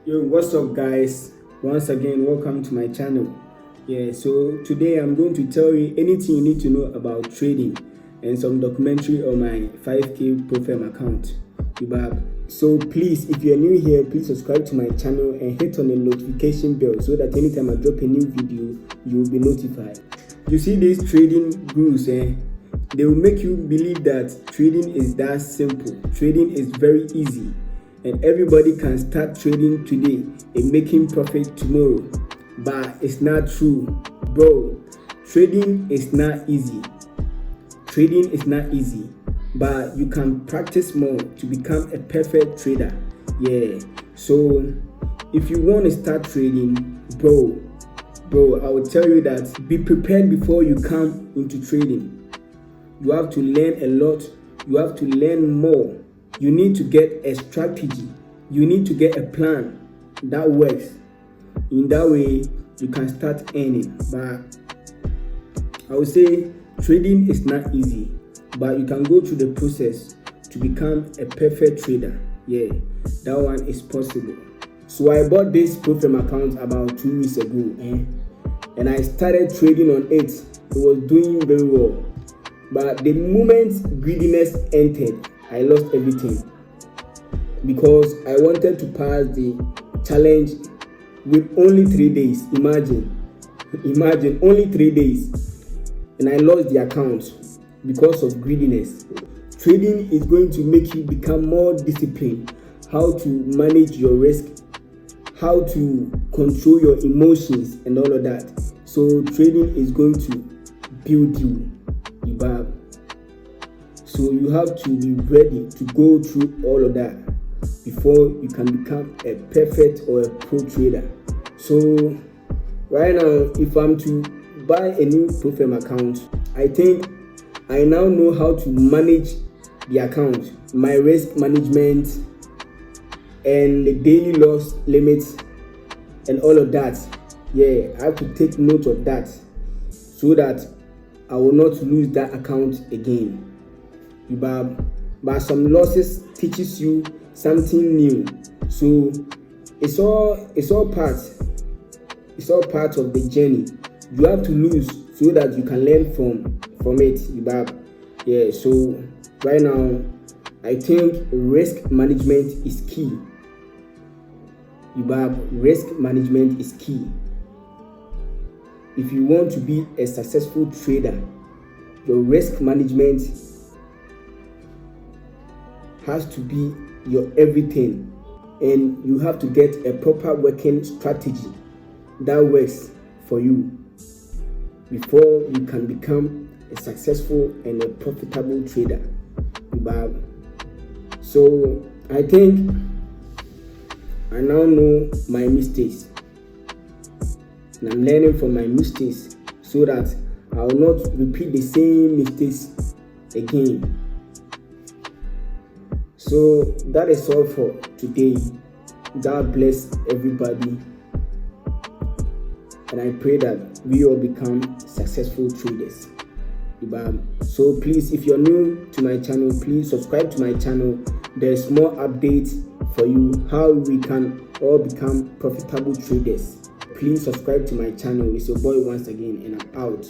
Yo, what's up guys? Once again, welcome to my channel. So today I'm going to tell you anything you need to know about trading and some documentary on my 5k profile account. So please, if you're new here, please subscribe to my channel and hit on the notification bell so that anytime I drop a new video, you will be notified. You see these trading gurus, they will make you believe that trading is that simple. Trading is very easy and everybody can start trading today and making profit tomorrow. But it's not true, bro. Trading is not easy. Trading is not easy, but you can practice more to become a perfect trader. So if you want to start trading, bro, I will tell you that be prepared before you come into trading. You have to learn a lot. You have to learn more. You need to get a strategy. You need to get a plan that works. In that way, you can start earning. But I would say trading is not easy, but you can go through the process to become a perfect trader. That one is possible. So I bought this profile account about 2 weeks ago, and I started trading on it. It was doing very well. But the moment greediness entered, I lost everything because I wanted to pass the challenge with only 3 days. Imagine only 3 days, and I lost the account because of greediness. Trading is going to make you become more disciplined, how to manage your risk, how to control your emotions and all of that. So trading is going to build you. So you have to be ready to go through all of that before you can become a perfect or a pro trader. So right now, if I'm to buy a new profile account, I think I now know how to manage the account, my risk management and the daily loss limits and all of that. I have to take note of that so that I will not lose that account again. But some losses teaches you something new. So it's all part of the journey. You have to lose so that you can learn from it. So right now I think risk management is key. Risk management is key. If you want to be a successful trader, your risk management has to be your everything, and you have to get a proper working strategy that works for you before you can become a successful and a profitable trader. So I think I now know my mistakes, and I'm learning from my mistakes so that I will not repeat the same mistakes again. So that is all for today. God bless everybody, and I pray that we all become successful traders. So please, if you're new to my channel, please subscribe to my channel. There's more updates for you how we can all become profitable traders. Please subscribe to my channel. It's your boy once again, and I'm out.